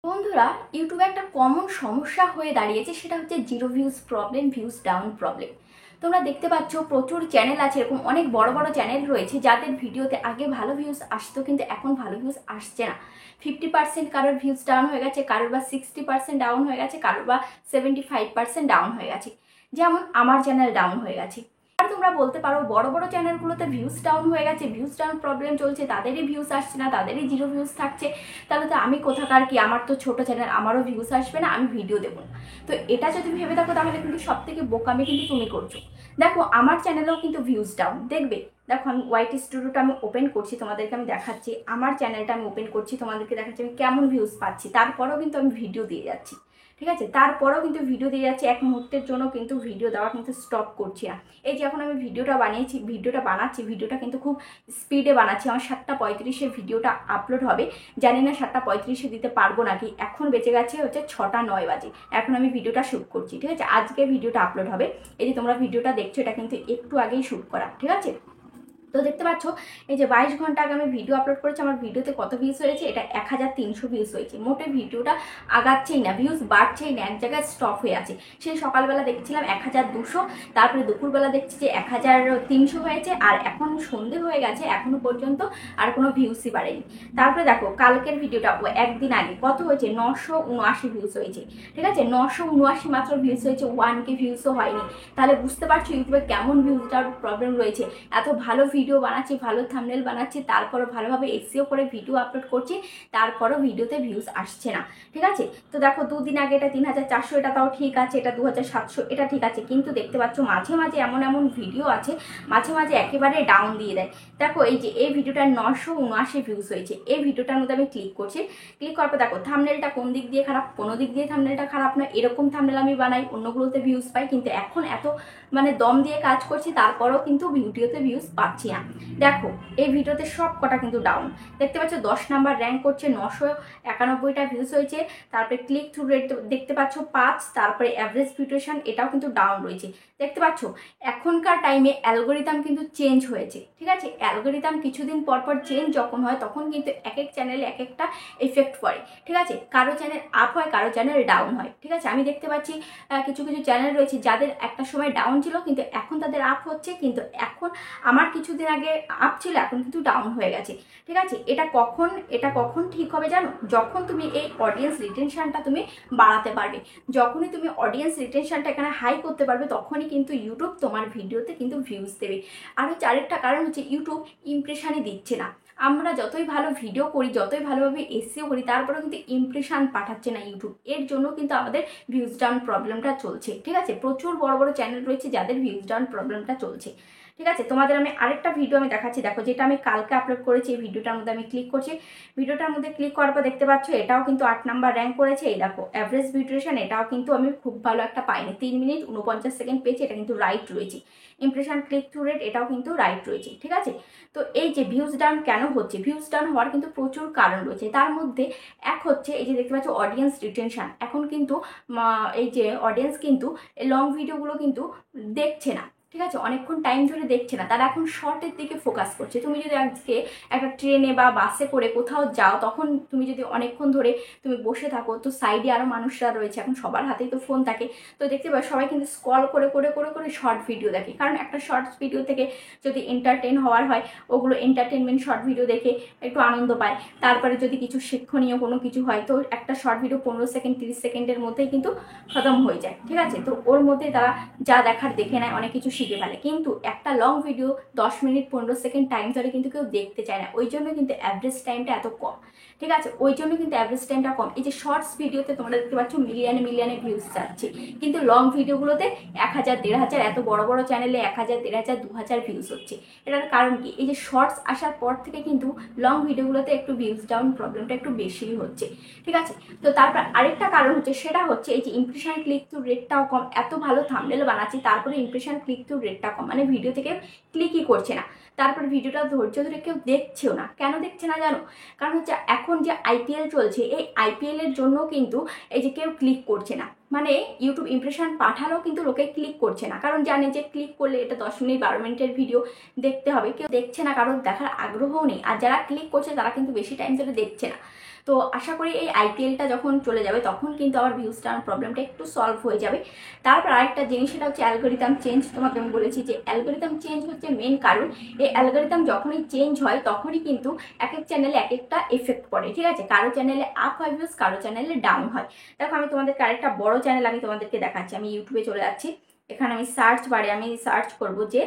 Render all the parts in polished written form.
বন্ধুরা, ইউটিউবে একটা কমন সমস্যা হয়ে দাঁড়িয়েছে, সেটা হচ্ছে zero views problem, views down problem. তোমরা দেখতে পাচ্ছ প্রচুর চ্যানেল আছে, এরকম অনেক বড় বড় চ্যানেল রয়েছে যাদের ভিডিওতে আগে ভালো ভিউজ আসতো, কিন্তু এখন ভালো ভিউজ আসছে না। 50% কারোর ভিউজ ডাউন হয়ে গেছে, কারোর বা 60% ডাউন হয়ে গেছে, কারোর বা 75% ডাউন হয়ে গেছে। যেমন আমার চ্যানেল ডাউন হয়ে গেছে। আর তোমরা বলতে পারো বড় বড় চ্যানেলগুলোতে ভিউজ ডাউন হয়ে গেছে, ভিউজ ডাউন প্রবলেম চলছে, তাদেরই ভিউজ আসছে না, তাদেরই জিরো ভিউজ থাকছে। তাহলে তো আমি কোথাকার কি, আমার তো ছোট চ্যানেল, আমারও ভিউজ আসবে না, আমি ভিডিও দেবো না। তো এটা যদি ভেবে থাকো তাহলে কিন্তু সব থেকে বোকামি কিন্তু তুমি করছো। দেখো আমার চ্যানেলেও কিন্তু ভিউজ ডাউন দেখবে। দেখো আমি ওয়াইট স্টুডিওটা আমি ওপেন করছি, তোমাদেরকে আমি দেখাচ্ছি। আমার চ্যানেলটা আমি ওপেন করছি, তোমাদেরকে দেখাচ্ছি আমি কেমন ভিউজ পাচ্ছি। তারপরেও কিন্তু আমি ভিডিও দিয়ে যাচ্ছি, ঠিক আছে? তারপরেও কিন্তু ভিডিও দিয়ে যাচ্ছি, এক মুহূর্তের জন্য কিন্তু ভিডিও দেওয়া কিন্তু স্টপ করছি না। এই যে এখন আমি ভিডিওটা বানাচ্ছি, ভিডিওটা কিন্তু খুব স্পিডে বানাচ্ছি। আমার 7:35-এ ভিডিওটা আপলোড হবে। জানি না 7:35-এ দিতে পারবো নাকি। এখন বেঁচে গেছে হচ্ছে 6:09 বাজে, এখন আমি ভিডিওটা শ্যুট করছি, ঠিক আছে? আজকে ভিডিওটা আপলোড হবে। এই যে তোমরা ভিডিওটা দেখছো, এটা কিন্তু একটু আগেই শ্যুট করা, ঠিক আছে? তো দেখতে পাচ্ছ এই যে 22 ঘন্টা আগে আমি ভিডিও আপলোড করেছি, আমার ভিডিওতে কত ভিউজ হয়েছে? এটা 1300 ভিউজ হয়েছে। মোটে ভিডিওটা আগাচ্ছেই না, ভিউজ বাড়ছেই না, এক জায়গায় স্টপ হয়ে আছে। সেই সকালবেলা দেখছিলাম 1200, তারপরে দুপুরবেলা দেখছি যে 1300 হয়েছে, আর এখন সন্ধে হয়ে গেছে, এখনো পর্যন্ত আর কোনো ভিউজই বাড়েনি। তারপরে দেখো কালকের ভিডিওটা, ও একদিন আগে কত হয়েছে? 979 ভিউজ হয়েছে, ঠিক আছে? 979 মাত্র ভিউজ হয়েছে, 1K ভিউজও হয়নি। তাহলে বুঝতে পারছো ইউটিউবে কেমন ভিউজটার প্রবলেম রয়েছে। এত ভালো ভিডিও বানাচ্ছি, ভালো থাম্বনেল বানাচ্ছি, তারপরও ভালোভাবে এসইও করে ভিডিও আপলোড করছি, তারপরও ভিডিওতে ভিউজ আসছে না, ঠিক আছে? তো দেখো দুদিন আগে এটা 3400, এটা তাও ঠিক আছে, এটা 2700, এটা ঠিক আছে। কিন্তু দেখতে পাচ্ছ মাঝে মাঝে এমন এমন ভিডিও আছে, মাঝে মাঝে একেবারে ডাউন দিয়ে দেয়। দেখো এই যে এই ভিডিওটার 979 ভিউজ হয়েছে, এই ভিডিওটার মধ্যে আমি ক্লিক করছি। ক্লিক করার পর দেখো থাম্বনেলটা কোন দিক দিয়ে খারাপ? কোনো দিক দিয়ে থাম্বনেলটা খারাপ নয়। এরকম থাম্বনেল আমি বানাই, অন্যগুলোতে ভিউজ পাই, কিন্তু এখন এত দম দিয়ে কাজ করছি, তারপরেও কিন্তু ভিডিওতে ভিউজ পাচ্ছি না। দেখো এই ভিডিওতে সব কটা কিন্তু ডাউন। দেখতে পাচ্ছ 10 নাম্বার র্যাঙ্ক করছে, 991টা ভিউজ হয়েছে। তারপরে ক্লিক থ্রু রেট দেখতে পাচ্ছ 5, তারপরে অ্যাভারেজ ভিউটেশন এটাও কিন্তু ডাউন রয়েছে। দেখতে পাচ্ছ এখনকার টাইমে অ্যালগোরিদম কিন্তু চেঞ্জ হয়েছে, ঠিক আছে? অ্যালগোরিদম কিছুদিন পর পর চেঞ্জ যখন হয়, তখন কিন্তু এক এক চ্যানেলে এক একটা এফেক্ট পড়ে, ঠিক আছে? কারো চ্যানেল আপ হয়, কারো চ্যানেল ডাউন হয়, ঠিক আছে? আমি দেখতে পাচ্ছি কিছু কিছু চ্যানেল রয়েছে যাদের একটা সময় ডাউন ছিল, কিন্তু এখন তাদের আপ হচ্ছে। কিন্তু এখন আমার কিছুদিন আগে আপ ছিল, এখন কিন্তু ডাউন হয়ে গেছে, ঠিক আছে? এটা কখন ঠিক হবে জানো? যখন তুমি এই অডিয়েন্স রিটেনশনটা তুমি বাড়াতে পারবে। যখনই তুমি অডিয়েন্স রিটেনশনটা এখানে হাই করতে পারবে, তখনই কিন্তু ইউটিউব তোমার ভিডিওতে কিন্তু ভিউজ দেবে। আর হচ্ছে আরেকটা কারণ হচ্ছে ইউটিউব ইমপ্রেশনই দিচ্ছে না। আমরা যতই ভালো ভিডিও করি, যতই ভালোভাবে এসইও করি, তারপরেও কিন্তু ইমপ্রেশন পাঠাচ্ছে না ইউটিউব। এর জন্য কিন্তু আমাদের ভিউজ ডাউন প্রবলেমটা চলছে, ঠিক আছে? প্রচুর বড় বড় চ্যানেল রয়েছে যাদের ভিউজ ডাউন প্রবলেমটা চলছে, ঠিক আছে? তোমাদের আমি আরেকটা ভিডিও আমি দেখাচ্ছি। দেখো যেটা আমি কালকে আপলোড করেছি, এই ভিডিওটার মধ্যে আমি ক্লিক করছি। ভিডিওটার মধ্যে ক্লিক করার পর দেখতে পাচ্ছ এটাও কিন্তু 8 নাম্বার র্যাঙ্ক করেছে। এই দেখো অ্যাভারেজ ভিউটেশন, এটাও কিন্তু আমি খুব ভালো একটা পাইনি, 3 মিনিট 49 সেকেন্ড পেয়েছি, এটা কিন্তু রাইট রয়েছে। ইমপ্রেশন ক্লিক থ্রু রেট এটাও কিন্তু রাইট রয়েছে, ঠিক আছে? তো এই যে ভিউজ ডাউন কেন হচ্ছে? ভিউজ ডাউন হওয়ার কিন্তু প্রচুর কারণ রয়েছে। তার মধ্যে এক হচ্ছে এই যে দেখতে পাচ্ছ অডিয়েন্স রিটেনশন। এখন কিন্তু এই যে অডিয়েন্স কিন্তু লং ভিডিওগুলো কিন্তু দেখছে না, ঠিক আছে? অনেকক্ষণ টাইম ধরে দেখছে না, তারা এখন শর্টের দিকে ফোকাস করছে। তুমি যদি আজকে একটা ট্রেনে বা বাসে করে কোথাও যাও, তখন তুমি যদি অনেকক্ষণ ধরে তুমি বসে থাকো, তো সাইডে আরও মানুষরা রয়েছে, এখন সবার হাতেই তো ফোন থাকে। তো দেখতে পাবে সবাই কিন্তু স্ক্রল করে করে করে করে শর্ট ভিডিও দেখে, কারণ একটা শর্টস ভিডিও থেকে যদি এন্টারটেন হওয়ার হয়, ওগুলো এন্টারটেনমেন্ট শর্ট ভিডিও দেখে একটু আনন্দ পায়। তারপরে যদি কিছু শিক্ষণীয় কোনো কিছু হয়, তো একটা শর্ট ভিডিও 15 সেকেন্ড 30 সেকেন্ডের মধ্যেই কিন্তু খতম হয়ে যায়, ঠিক আছে? তো ওর মধ্যে তারা যা দেখার দেখে নেয়, অনেক কিছু শিখে ফেলে। কিন্তু একটা long video 10 minute 15 second time ধরে কিন্তু কেউ দেখতে চায় না, ওই জন্য কিন্তু অ্যাভারেজ টাইমটা এত কম, ঠিক আছে? ওই জন্য কিন্তু অ্যাভারেজ টাইমটা কম। এই যে শর্টস ভিডিওতে তোমরা দেখতে পাচ্ছ মিলিয়নে মিলিয়নে ভিউজ যাচ্ছে, কিন্তু লং ভিডিওগুলোতে 1000 1500, এত বড় বড় চ্যানেলে 1000 1500 2000 ভিউজ হচ্ছে। এটার কারণ কি? এই যে শর্টস আসার পর থেকে কিন্তু লং ভিডিওগুলোতে একটু ভিউজ ডাউন প্রবলেমটা একটু বেশিই হচ্ছে, ঠিক আছে? তো তারপর আরেকটা কারণ হচ্ছে, সেটা হচ্ছে এই যে ইমপ্রেশন ক্লিক থ্রু রেটটাও কম। এত ভালো থাম্বনেল বানাচ্ছি, তারপরে ইমপ্রেশন ক্লিক থ্রু রেটটা কম, ভিডিও থেকে ক্লিকই করছে না। তারপর ভিডিওটা ধৈর্য ধরে কেউ দেখছেও না। কেন দেখছে না জানো? কারণ হচ্ছে এখন যে আইপিএল চলছে, এই আইপিএল এর জন্য কিন্তু এই যে কেউ ক্লিক করছে না। ইউটিউব ইমপ্রেশন পাঠালেও কিন্তু লোকে ক্লিক করছে না, কারণ জানে যে ক্লিক করলে এটা 10 মিনিট 12 মিনিটের ভিডিও দেখতে হবে। কেউ দেখছে না, কারণ দেখার আগ্রহও নেই। আর যারা ক্লিক করছে তারা কিন্তু বেশি টাইম ধরে দেখছে না। তো আশা করি এই আইপিএলটা যখন চলে যাবে তখন কিন্তু আবার ভিউজ ডাউন প্রবলেমটা একটু সলভ হয়ে যাবে। তারপর আরেকটা জিনিস, সেটা হচ্ছে অ্যালগোরিদম চেঞ্জ। তোমাকে আমি বলেছি যে অ্যালগোরিদম চেঞ্জ হচ্ছে মেন কারণ। এই অ্যালগোরিদম যখনই চেঞ্জ হয় তখনই কিন্তু এক এক চ্যানেলে এক একটা এফেক্ট পড়ে, ঠিক আছে? কারো চ্যানেলে আপ হয় ভিউজ, কারো চ্যানেলে ডাউন হয়। দেখো আমি তোমাদেরকে আরেকটা বড় চ্যানেল আমি তোমাদেরকে দেখাচ্ছি। আমি ইউটিউবে চলে যাচ্ছি, এখানে আমি সার্চ বারে আমি সার্চ করব যে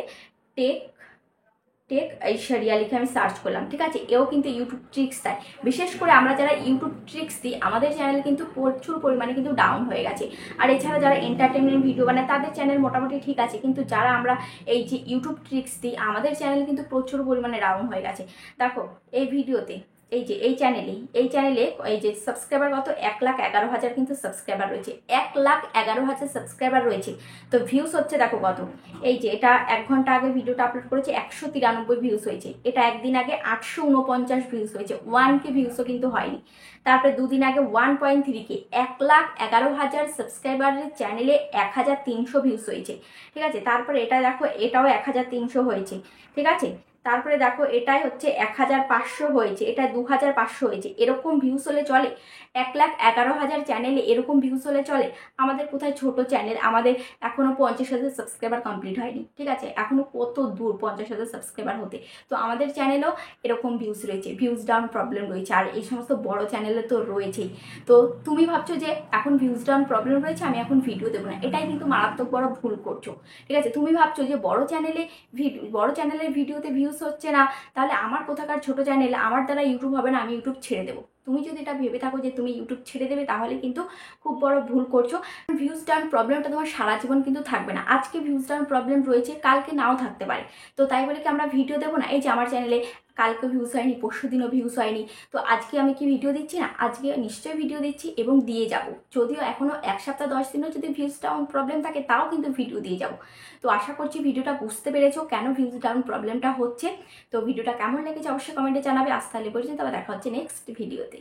টেক ঐশ্বরিয়া লিখে আমি সার্চ করলাম, ঠিক আছে? এও কিন্তু ইউটিউব ট্রিক্স দেয়। বিশেষ করে আমরা যারা ইউটিউব ট্রিক্স দিই আমাদের চ্যানেল কিন্তু প্রচুর পরিমাণে কিন্তু ডাউন হয়ে গেছে। আর এছাড়া যারা এন্টারটেনমেন্ট ভিডিও বানায় তাদের চ্যানেল মোটামুটি ঠিক আছে, কিন্তু যারা আমরা এই যে ইউটিউব ট্রিক্স দিই আমাদের চ্যানেল কিন্তু প্রচুর পরিমাণে ডাউন হয়ে গেছে। দেখো এই ভিডিওতে এই যে এই চ্যানেলে এই যে সাবস্ক্রাইবার কত, 1,11,000 কিন্তু সাবস্ক্রাইবার রয়েছে, 1,11,000 সাবস্ক্রাইবার রয়েছে। তো ভিউস হচ্ছে দেখো কত, এই যে এটা 1 ঘন্টা আগে ভিডিওটা আপলোড করেছে 193 ভিউস হয়েছে, এটা একদিন আগে 849 ভিউস হয়েছে, 1K ভিউসও কিন্তু হয়নি। তারপরে দুদিন আগে 1.3K, 1,11,000 সাবস্ক্রাইবারের চ্যানেলে 1,300 ভিউস হয়েছে, ঠিক আছে? তারপরে এটা দেখো, এটাও 1,300 হয়েছে, ঠিক আছে? তারপরে দেখো এটাই হচ্ছে 1,500 হয়েছে, এটা 2,500 হয়েছে। এরকম ভিউস হলে চলে? 1,11,000 চ্যানেলে এরকম ভিউস হলে চলে? আমাদের কোথায় ছোট চ্যানেল, আমাদের এখনো 50,000 সাবস্ক্রাইবার কমপ্লিট হয়নি, ঠিক আছে? এখনো কত দূর 50,000 সাবস্ক্রাইবার হতে। তো আমাদের চ্যানেলেও এরকম ভিউস রয়েছে, ভিউজ ডাউন প্রবলেম রয়েছে, আর এই সমস্ত বড় চ্যানেলে তো রয়েছেই। তো তুমি ভাবছো যে এখন ভিউজ ডাউন প্রবলেম রয়েছে আমি এখন ভিডিও দেবো না, এটাই কিন্তু মারাত্মক বড় ভুল করছো, ঠিক আছে? তুমি ভাবছো যে বড় চ্যানেলের ভিডিওতে ভিউজ হচ্ছে না, তাহলে আমার কোথাকার ছোট চ্যানেল, আমার দ্বারা ইউটিউব হবে না, আমি ইউটিউব ছেড়ে দেবো। তুমি যদি এটা ভেবে থাকো যে তুমি ইউটিউব ছেড়ে দেবে তাহলে কিন্তু খুব বড় ভুল করছো। ভিউজ ডাউন প্রবলেমটা তোমার সারা জীবন কিন্তু থাকবে না। আজকে ভিউজ ডাউন প্রবলেম রয়েছে, কালকে নাও থাকতে পারে। তো তাই বলে কি আমরা ভিডিও দেবো না? এই যে আমার চ্যানেলে কালকে ভিউজ হয়নি, পরশু দিনও ভিউজ হয়নি, তো আজকে আমি কি ভিডিও দিচ্ছি না? আজকে নিশ্চয়ই ভিডিও দিচ্ছি এবং দিয়ে যাব। যদিও এখনো 1 সপ্তাহ 10 দিনও যদি ভিউজ ডাউন প্রবলেম থাকে তাও কিন্তু ভিডিও দিয়ে যাব। তো আশা করছি ভিডিওটা বুঝতে পেরেছো কেন ভিউজ ডাউন প্রবলেমটা হচ্ছে। তো ভিডিওটা কেমন লেগেছে অবশ্যই কমেন্টে জানাবে। আজ তাহলে পর্যন্ত, আবার দেখা হচ্ছে নেক্সট ভিডিওতে।